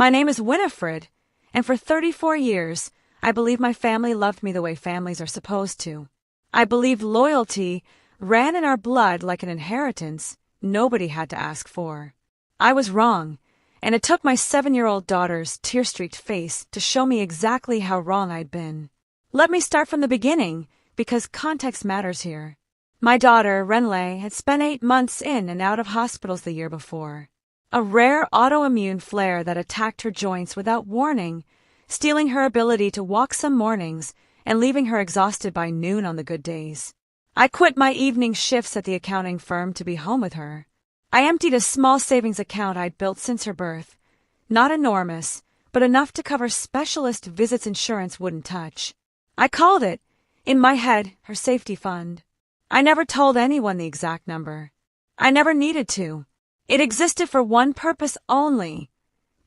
My name is Winifred, and for 34 years, I believe my family loved me the way families are supposed to. I believed loyalty ran in our blood like an inheritance nobody had to ask for. I was wrong, and it took my 7-year-old daughter's tear-streaked face to show me exactly how wrong I'd been. Let me start from the beginning, because context matters here. My daughter, Renley, had spent 8 months in and out of hospitals the year before. A rare autoimmune flare that attacked her joints without warning, stealing her ability to walk some mornings and leaving her exhausted by noon on the good days. I quit my evening shifts at the accounting firm to be home with her. I emptied a small savings account I'd built since her birth. Not enormous, but enough to cover specialist visits insurance wouldn't touch. I called it, in my head, her safety fund. I never told anyone the exact number. I never needed to. It existed for one purpose only,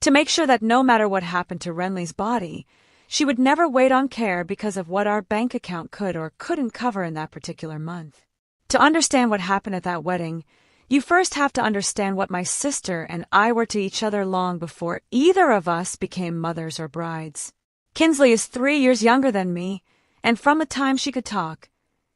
to make sure that no matter what happened to Renley's body, she would never wait on care because of what our bank account could or couldn't cover in that particular month. To understand what happened at that wedding, you first have to understand what my sister and I were to each other long before either of us became mothers or brides. Kinsley is 3 years younger than me, and from the time she could talk,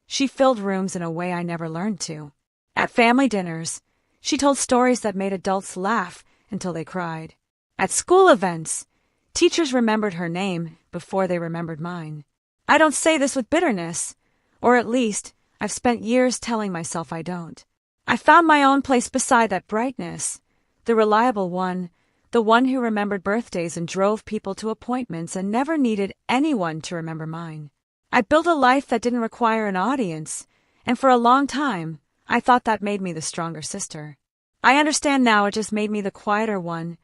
she filled rooms in a way I never learned to. At family dinners, she told stories that made adults laugh until they cried. At school events, teachers remembered her name before they remembered mine. I don't say this with bitterness, or at least, I've spent years telling myself I don't. I found my own place beside that brightness, the reliable one, the one who remembered birthdays and drove people to appointments and never needed anyone to remember mine. I built a life that didn't require an audience, and for a long time, I thought that made me the stronger sister. I understand now it just made me the quieter one,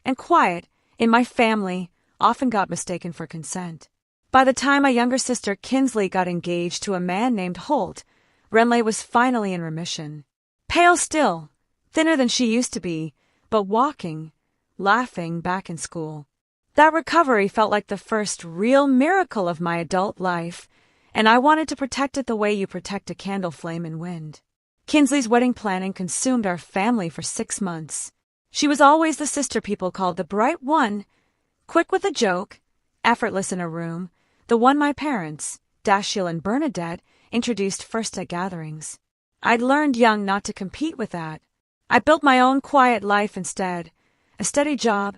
and quiet, in my family, often got mistaken for consent. By the time my younger sister Kinsley got engaged to a man named Holt, Renley was finally in remission. Pale still, thinner than she used to be, but walking, laughing back in school. That recovery felt like the first real miracle of my adult life, and I wanted to protect it the way you protect a candle flame in wind. Kinsley's wedding planning consumed our family for 6 months. She was always the sister people called the bright one, quick with a joke, effortless in a room, the one my parents, Dashiell and Bernadette, introduced first at gatherings. I'd learned young not to compete with that. I built my own quiet life instead, a steady job,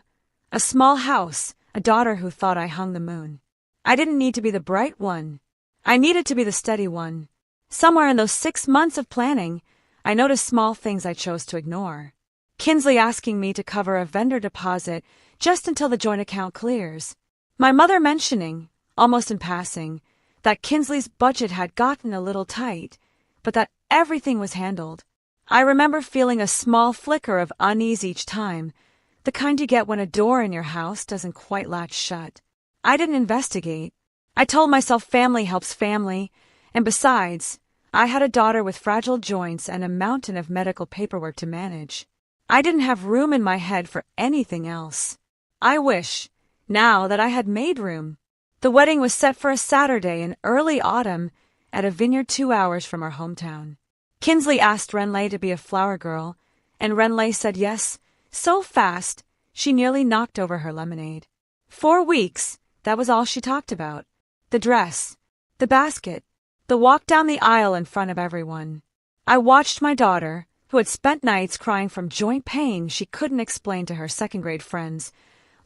a small house, a daughter who thought I hung the moon. I didn't need to be the bright one. I needed to be the steady one. Somewhere in those 6 months of planning, I noticed small things I chose to ignore. Kinsley asking me to cover a vendor deposit just until the joint account clears. My mother mentioning, almost in passing, that Kinsley's budget had gotten a little tight, but that everything was handled. I remember feeling a small flicker of unease each time, the kind you get when a door in your house doesn't quite latch shut. I didn't investigate. I told myself family helps family, and besides, I had a daughter with fragile joints and a mountain of medical paperwork to manage. I didn't have room in my head for anything else. I wish, now, that I had made room. The wedding was set for a Saturday in early autumn at a vineyard 2 hours from our hometown. Kinsley asked Renley to be a flower girl, and Renley said yes, so fast she nearly knocked over her lemonade. 4 weeks, that was all she talked about. The dress, the basket, the walk down the aisle in front of everyone. I watched my daughter, who had spent nights crying from joint pain she couldn't explain to her second-grade friends,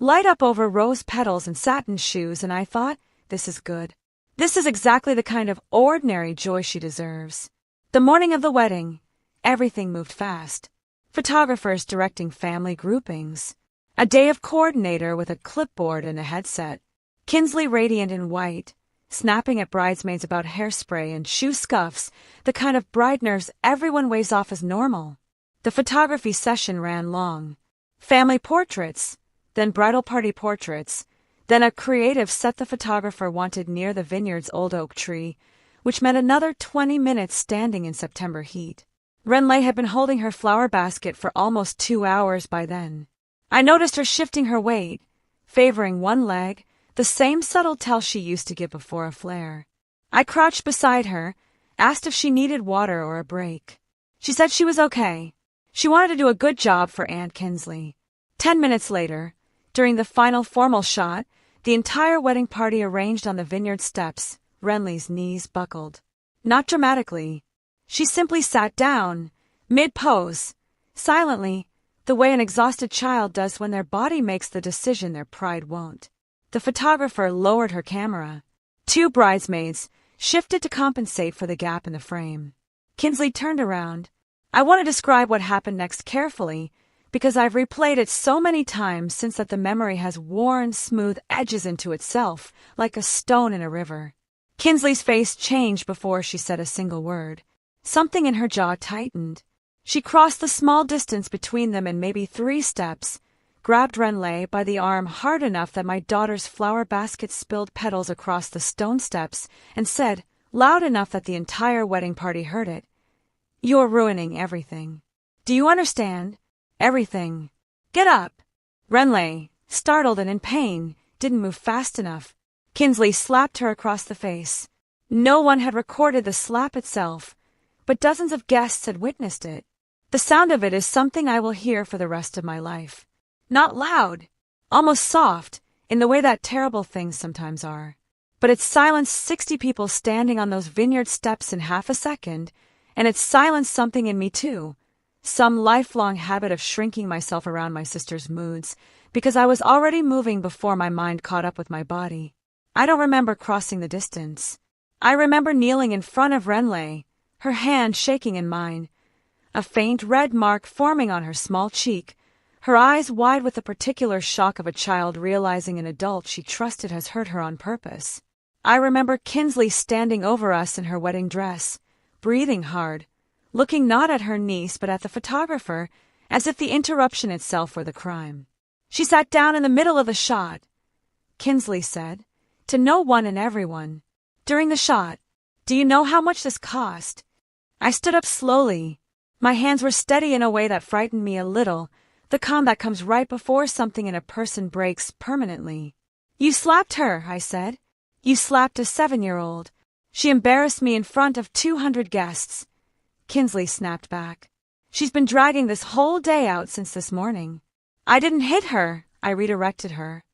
light up over rose petals and satin shoes, and I thought, this is good. This is exactly the kind of ordinary joy she deserves. The morning of the wedding, everything moved fast. Photographers directing family groupings. A day of coordinator with a clipboard and a headset. Kinsley radiant in white, snapping at bridesmaids about hairspray and shoe scuffs, the kind of bride nerves everyone waves off as normal. The photography session ran long. Family portraits, then bridal party portraits, then a creative set the photographer wanted near the vineyard's old oak tree, which meant another 20 minutes standing in September heat. Renley had been holding her flower basket for almost 2 hours by then. I noticed her shifting her weight, favoring one leg, the same subtle tell she used to give before a flare. I crouched beside her, asked if she needed water or a break. She said she was okay. She wanted to do a good job for Aunt Kinsley. 10 minutes later, During the final formal shot, the entire wedding party arranged on the vineyard steps, Renly's knees buckled. Not dramatically. She simply sat down, mid-pose, silently, the way an exhausted child does when their body makes the decision their pride won't. The photographer lowered her camera. 2 bridesmaids shifted to compensate for the gap in the frame. Kinsley turned around. I want to describe what happened next carefully, because I've replayed it so many times since that the memory has worn smooth edges into itself, like a stone in a river. Kinsley's face changed before she said a single word. Something in her jaw tightened. She crossed the small distance between them in maybe 3 steps, grabbed Renly by the arm hard enough that my daughter's flower basket spilled petals across the stone steps, and said, loud enough that the entire wedding party heard it, "You're ruining everything. Do you understand? Everything. Get up!" Renly, startled and in pain, didn't move fast enough. Kinsley slapped her across the face. No one had recorded the slap itself, but dozens of guests had witnessed it. The sound of it is something I will hear for the rest of my life. Not loud, almost soft, in the way that terrible things sometimes are. But it silenced 60 people standing on those vineyard steps in half a second, and it silenced something in me too. Some lifelong habit of shrinking myself around my sister's moods, because I was already moving before my mind caught up with my body. I don't remember crossing the distance. I remember kneeling in front of Renly, her hand shaking in mine, a faint red mark forming on her small cheek, her eyes wide with the particular shock of a child realizing an adult she trusted has hurt her on purpose. I remember Kinsley standing over us in her wedding dress, breathing hard, looking not at her niece but at the photographer, as if the interruption itself were the crime. She sat down in the middle of the shot. Kinsley said, to no one and everyone, during the shot, "Do you know how much this cost?" I stood up slowly. My hands were steady in a way that frightened me a little, the calm that comes right before something in a person breaks permanently. "You slapped her," I said. "You slapped a 7-year-old. She embarrassed me in front of 200 guests." Kinsley snapped back. "She's been dragging this whole day out since this morning." "I didn't hit her," I redirected her.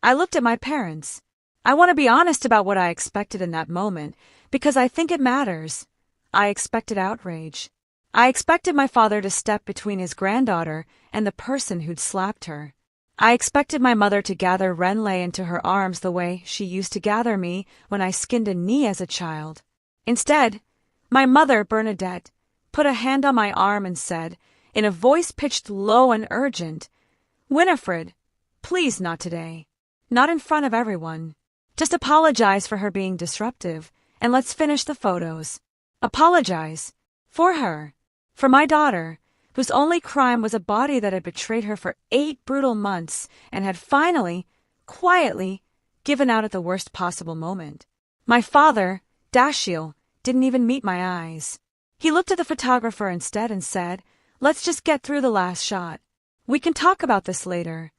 I looked at my parents. I want to be honest about what I expected in that moment, because I think it matters. I expected outrage. I expected my father to step between his granddaughter and the person who'd slapped her. I expected my mother to gather Renly into her arms the way she used to gather me when I skinned a knee as a child. Instead, my mother, Bernadette, put a hand on my arm and said, in a voice pitched low and urgent, "Winifred, please not today. Not in front of everyone. Just apologize for her being disruptive, and let's finish the photos. Apologize. For her. For my daughter, whose only crime was a body that had betrayed her for 8 brutal months and had finally, quietly, given out at the worst possible moment. My father, Dashiell, didn't even meet my eyes. He looked at the photographer instead and said, "Let's just get through the last shot. We can talk about this later."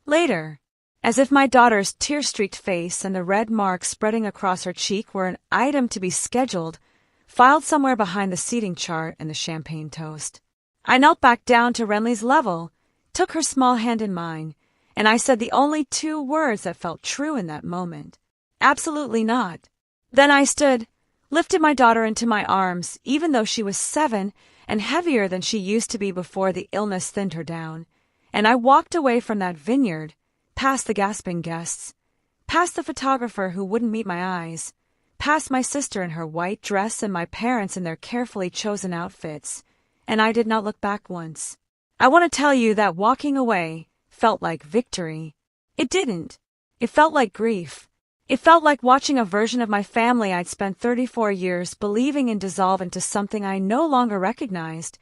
Later. As if my daughter's tear-streaked face and the red mark spreading across her cheek were an item to be scheduled, filed somewhere behind the seating chart and the champagne toast. I knelt back down to Renly's level, took her small hand in mine, and I said the only 2 words that felt true in that moment. Absolutely not. Then I stood, lifted my daughter into my arms, even though she was 7 and heavier than she used to be before the illness thinned her down, and I walked away from that vineyard, past the gasping guests, past the photographer who wouldn't meet my eyes, past my sister in her white dress and my parents in their carefully chosen outfits, and I did not look back once. I want to tell you that walking away felt like victory. It didn't. It felt like grief. It felt like watching a version of my family I'd spent 34 years believing in dissolve into something I no longer recognized,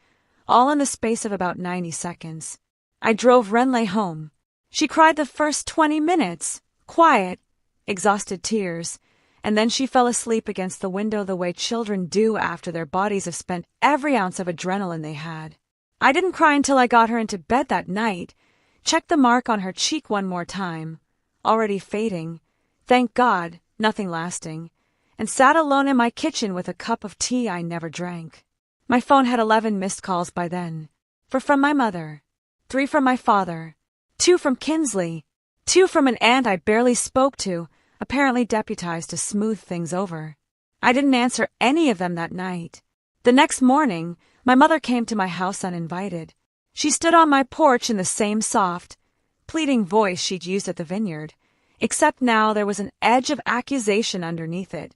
all in the space of about 90 seconds. I drove Renly home. She cried the first 20 minutes, quiet, exhausted tears, and then she fell asleep against the window the way children do after their bodies have spent every ounce of adrenaline they had. I didn't cry until I got her into bed that night, checked the mark on her cheek one more time, already fading, thank God, nothing lasting, and sat alone in my kitchen with a cup of tea I never drank. My phone had 11 missed calls by then, 4 from my mother, 3 from my father, 2 from Kinsley, 2 from an aunt I barely spoke to, apparently deputized to smooth things over. I didn't answer any of them that night. The next morning, my mother came to my house uninvited. She stood on my porch in the same soft, pleading voice she'd used at the vineyard, except now there was an edge of accusation underneath it,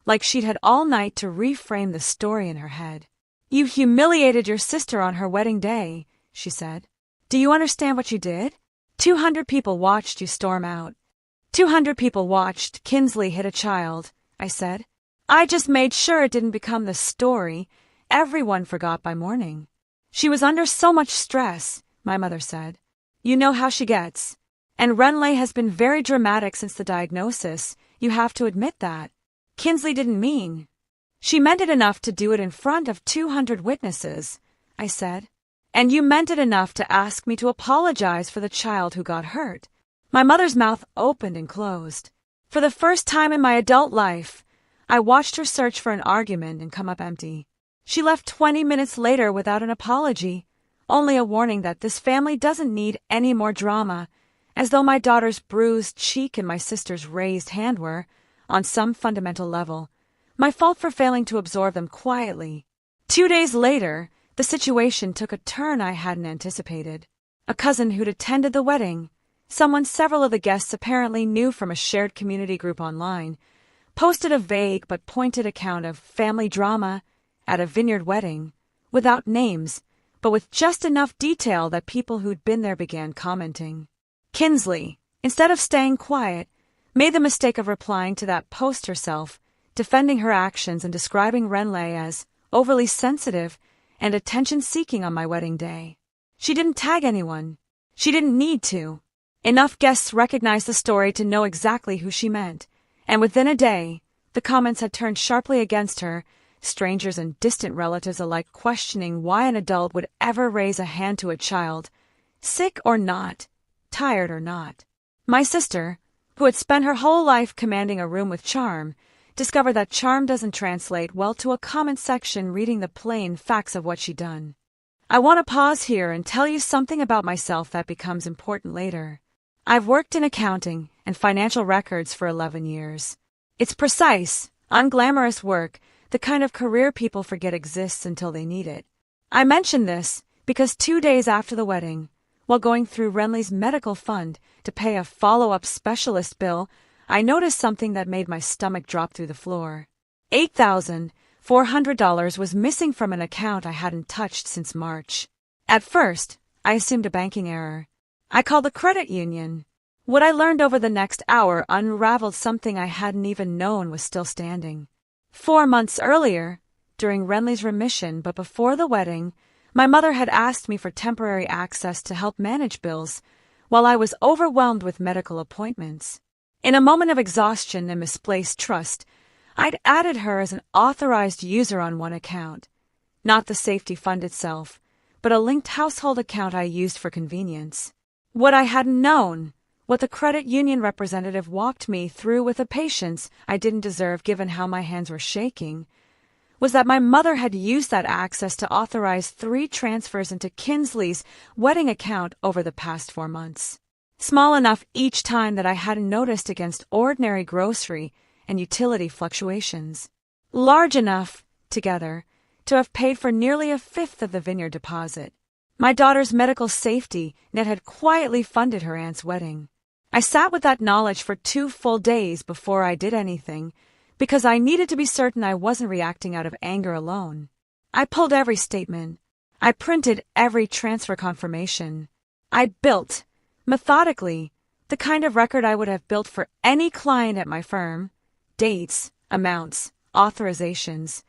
like she'd had all night to reframe the story in her head. "You humiliated your sister on her wedding day," she said. "Do you understand what you did? 200 people watched you storm out." 200 people watched Kinsley hit a child, I said. "I just made sure it didn't become the story everyone forgot by morning." "She was under so much stress," my mother said. "You know how she gets. And Renley has been very dramatic since the diagnosis. You have to admit that. Kinsley didn't mean. She meant it enough to do it in front of 200 witnesses," I said. "And you meant it enough to ask me to apologize for the child who got hurt." My mother's mouth opened and closed. For the first time in my adult life, I watched her search for an argument and come up empty. She left 20 minutes later without an apology, only a warning that this family doesn't need any more drama, as though my daughter's bruised cheek and my sister's raised hand were, on some fundamental level, my fault for failing to absorb them quietly. 2 days later, the situation took a turn I hadn't anticipated. A cousin who'd attended the wedding, someone several of the guests apparently knew from a shared community group online, posted a vague but pointed account of family drama at a vineyard wedding, without names, but with just enough detail that people who'd been there began commenting. Kinsley, instead of staying quiet, made the mistake of replying to that post herself, defending her actions and describing Renley as overly sensitive and attention-seeking on my wedding day. She didn't tag anyone. She didn't need to. Enough guests recognized the story to know exactly who she meant, and within a day, the comments had turned sharply against her, strangers and distant relatives alike questioning why an adult would ever raise a hand to a child, sick or not, tired or not. My sister, who had spent her whole life commanding a room with charm, discovered that charm doesn't translate well to a comment section reading the plain facts of what she'd done. I want to pause here and tell you something about myself that becomes important later. I've worked in accounting and financial records for 11 years. It's precise, unglamorous work, the kind of career people forget exists until they need it. I mention this because 2 days after the wedding, while going through Renley's medical fund to pay a follow-up specialist bill, I noticed something that made my stomach drop through the floor. $8,400 was missing from an account I hadn't touched since March. At first, I assumed a banking error. I called the credit union. What I learned over the next hour unraveled something I hadn't even known was still standing. 4 months earlier, during Renley's remission but before the wedding, my mother had asked me for temporary access to help manage bills while I was overwhelmed with medical appointments. In a moment of exhaustion and misplaced trust, I'd added her as an authorized user on one account, not the safety fund itself, but a linked household account I used for convenience. What I hadn't known, what the credit union representative walked me through with a patience I didn't deserve given how my hands were shaking, was that my mother had used that access to authorize 3 transfers into Kinsley's wedding account over the past 4 months. Small enough each time that I hadn't noticed against ordinary grocery and utility fluctuations. Large enough, together, to have paid for nearly a fifth of the vineyard deposit. My daughter's medical safety net had quietly funded her aunt's wedding. I sat with that knowledge for 2 full days before I did anything, because I needed to be certain I wasn't reacting out of anger alone. I pulled every statement. I printed every transfer confirmation. I built, methodically, the kind of record I would have built for any client at my firm: dates, amounts, authorizations,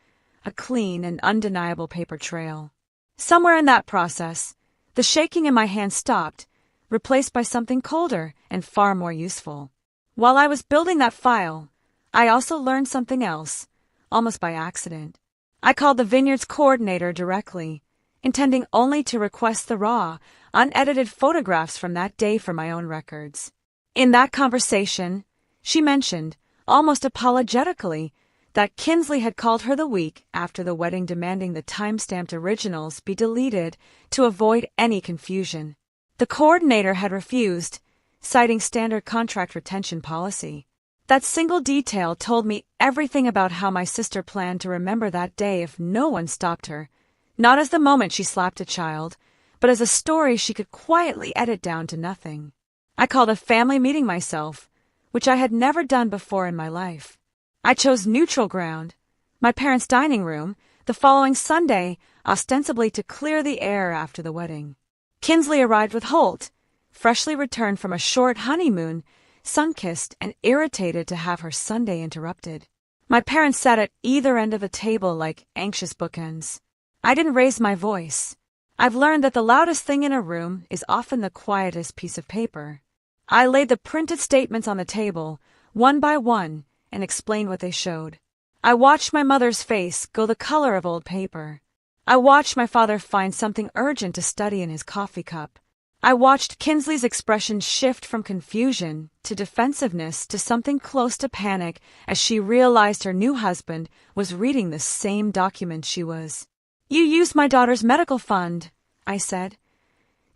a clean and undeniable paper trail. Somewhere in that process, the shaking in my hand stopped, replaced by something colder and far more useful. While I was building that file, I also learned something else, almost by accident. I called the vineyard's coordinator directly, intending only to request the raw, unedited photographs from that day for my own records. In that conversation, she mentioned, almost apologetically, that Kinsley had called her the week after the wedding demanding the time-stamped originals be deleted to avoid any confusion. The coordinator had refused, citing standard contract retention policy. That single detail told me everything about how my sister planned to remember that day if no one stopped her, not as the moment she slapped a child, but as a story she could quietly edit down to nothing. I called a family meeting myself, which I had never done before in my life. I chose neutral ground, my parents' dining room, the following Sunday, ostensibly to clear the air after the wedding. Kinsley arrived with Holt, freshly returned from a short honeymoon, sun-kissed and irritated to have her Sunday interrupted. My parents sat at either end of the table like anxious bookends. I didn't raise my voice. I've learned that the loudest thing in a room is often the quietest piece of paper. I laid the printed statements on the table, one by one, and explained what they showed. I watched my mother's face go the color of old paper. I watched my father find something urgent to study in his coffee cup. I watched Kinsley's expression shift from confusion to defensiveness to something close to panic as she realized her new husband was reading the same document she was. "You used my daughter's medical fund," I said,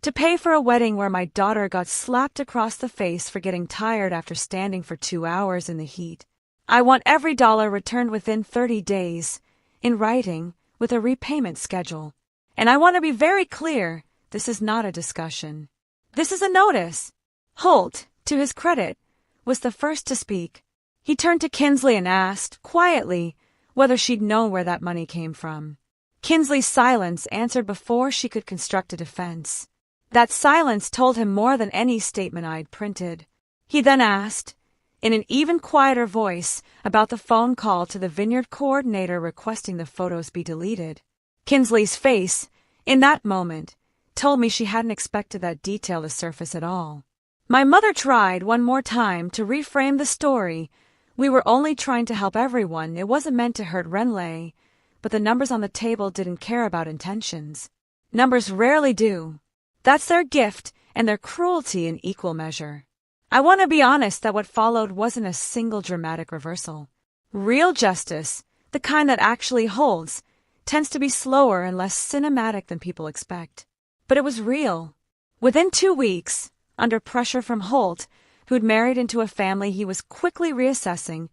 "to pay for a wedding where my daughter got slapped across the face for getting tired after standing for 2 hours in the heat. I want every dollar returned within 30 days, in writing, with a repayment schedule. And I want to be very clear, this is not a discussion. This is a notice." Holt, to his credit, was the first to speak. He turned to Kinsley and asked, quietly, whether she'd known where that money came from. Kinsley's silence answered before she could construct a defense. That silence told him more than any statement I'd printed. He then asked, in an even quieter voice, about the phone call to the vineyard coordinator requesting the photos be deleted. Kinsley's face, in that moment, told me she hadn't expected that detail to surface at all. My mother tried one more time to reframe the story. We were only trying to help everyone. It wasn't meant to hurt Renly, but the numbers on the table didn't care about intentions. Numbers rarely do. That's their gift and their cruelty in equal measure. I want to be honest that what followed wasn't a single dramatic reversal. Real justice, the kind that actually holds, tends to be slower and less cinematic than people expect. But it was real. Within 2 weeks, under pressure from Holt, who'd married into a family he was quickly reassessing,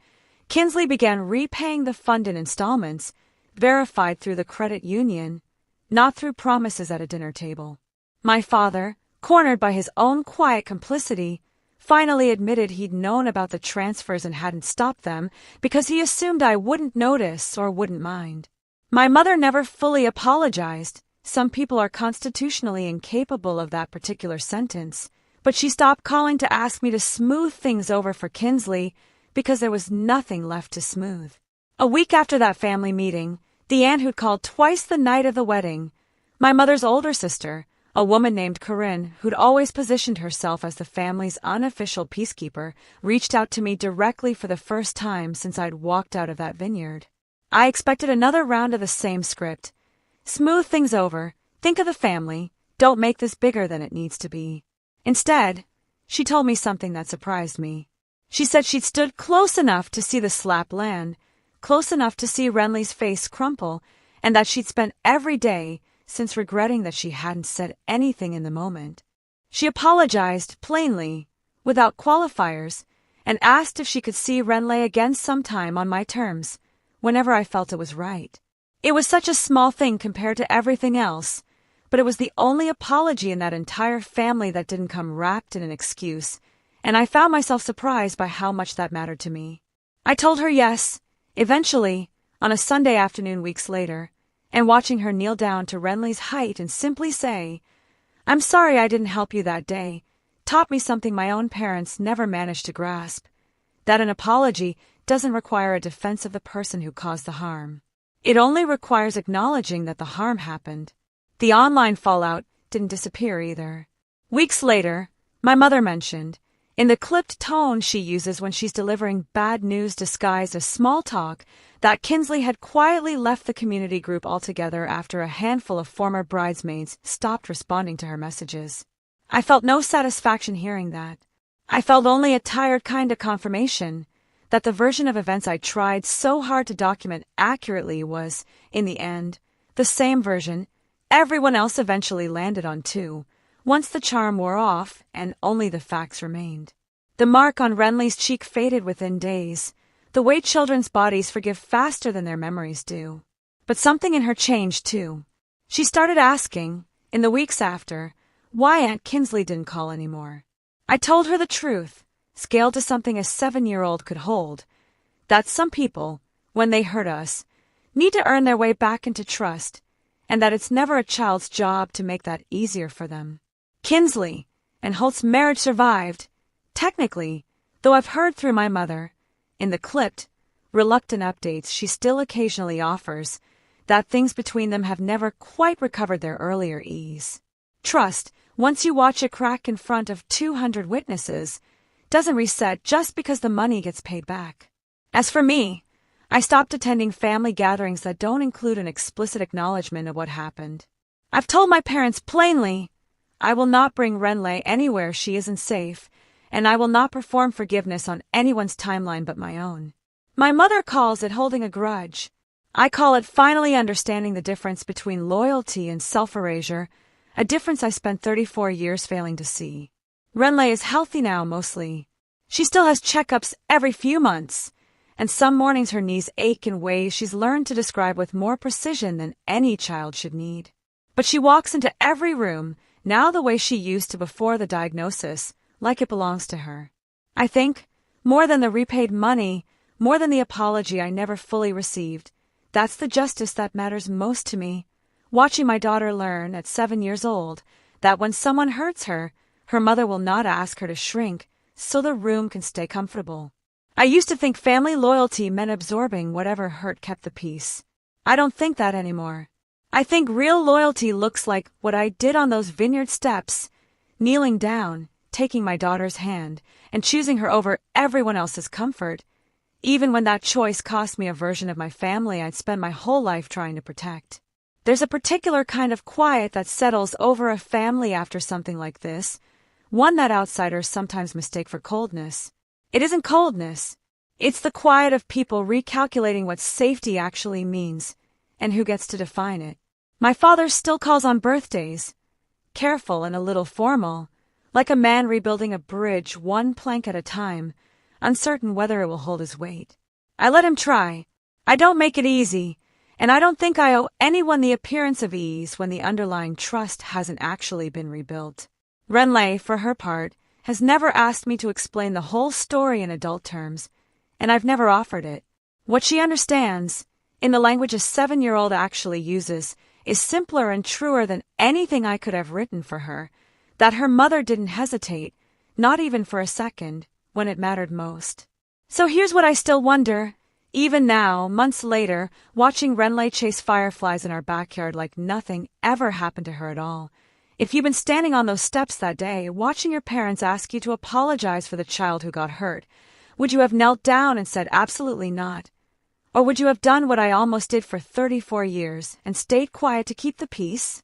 Kinsley began repaying the fund in installments, verified through the credit union, not through promises at a dinner table. My father, cornered by his own quiet complicity, finally admitted he'd known about the transfers and hadn't stopped them because he assumed I wouldn't notice or wouldn't mind. My mother never fully apologized. Some people are constitutionally incapable of that particular sentence, but she stopped calling to ask me to smooth things over for Kinsley because there was nothing left to smooth. A week after that family meeting, the aunt who'd called twice the night of the wedding, my mother's older sister, a woman named Corinne, who'd always positioned herself as the family's unofficial peacekeeper, reached out to me directly for the first time since I'd walked out of that vineyard. I expected another round of the same script. Smooth things over, think of the family, don't make this bigger than it needs to be. Instead, she told me something that surprised me. She said she'd stood close enough to see the slap land, close enough to see Renly's face crumple, and that she'd spent every day since regretting that she hadn't said anything in the moment. She apologized plainly, without qualifiers, and asked if she could see Renly again sometime on my terms, whenever I felt it was right. It was such a small thing compared to everything else, but it was the only apology in that entire family that didn't come wrapped in an excuse, and I found myself surprised by how much that mattered to me. I told her yes, eventually, on a Sunday afternoon weeks later, and watching her kneel down to Renly's height and simply say, "I'm sorry I didn't help you that day," taught me something my own parents never managed to grasp, that an apology doesn't require a defense of the person who caused the harm. It only requires acknowledging that the harm happened. The online fallout didn't disappear either. Weeks later, my mother mentioned, in the clipped tone she uses when she's delivering bad news disguised as small talk, that Kinsley had quietly left the community group altogether after a handful of former bridesmaids stopped responding to her messages. I felt no satisfaction hearing that. I felt only a tired kind of confirmation that the version of events I tried so hard to document accurately was, in the end, the same version everyone else eventually landed on too, Once the charm wore off, and only the facts remained. The mark on Renly's cheek faded within days, the way children's bodies forgive faster than their memories do. But something in her changed, too. She started asking, in the weeks after, why Aunt Kinsley didn't call anymore. I told her the truth, scaled to something a 7-year-old could hold, that some people, when they hurt us, need to earn their way back into trust, and that it's never a child's job to make that easier for them. Kinsley and Holt's marriage survived, technically, though I've heard through my mother, in the clipped, reluctant updates she still occasionally offers, that things between them have never quite recovered their earlier ease. Trust, once you watch it crack in front of 200 witnesses, doesn't reset just because the money gets paid back. As for me, I stopped attending family gatherings that don't include an explicit acknowledgement of what happened. I've told my parents plainly, I will not bring Renly anywhere she isn't safe, and I will not perform forgiveness on anyone's timeline but my own. My mother calls it holding a grudge. I call it finally understanding the difference between loyalty and self-erasure, a difference I spent 34 years failing to see. Renly is healthy now, mostly. She still has checkups every few months, and some mornings her knees ache in ways she's learned to describe with more precision than any child should need. But she walks into every room, now the way she used to before the diagnosis, like it belongs to her. I think, more than the repaid money, more than the apology I never fully received, that's the justice that matters most to me. Watching my daughter learn, at 7 years old, that when someone hurts her, her mother will not ask her to shrink so the room can stay comfortable. I used to think family loyalty meant absorbing whatever hurt kept the peace. I don't think that anymore. I think real loyalty looks like what I did on those vineyard steps, kneeling down, taking my daughter's hand, and choosing her over everyone else's comfort, even when that choice cost me a version of my family I'd spent my whole life trying to protect. There's a particular kind of quiet that settles over a family after something like this, one that outsiders sometimes mistake for coldness. It isn't coldness. It's the quiet of people recalculating what safety actually means, and who gets to define it. My father still calls on birthdays, careful and a little formal, like a man rebuilding a bridge one plank at a time, uncertain whether it will hold his weight. I let him try. I don't make it easy, and I don't think I owe anyone the appearance of ease when the underlying trust hasn't actually been rebuilt. Renly, for her part, has never asked me to explain the whole story in adult terms, and I've never offered it. What she understands, in the language a 7-year-old actually uses, is simpler and truer than anything I could have written for her, that her mother didn't hesitate, not even for a second, when it mattered most. So here's what I still wonder, even now, months later, watching Renly chase fireflies in our backyard like nothing ever happened to her at all. If you've been standing on those steps that day, watching your parents ask you to apologize for the child who got hurt, would you have knelt down and said absolutely not? Or would you have done what I almost did for 34 years and stayed quiet to keep the peace?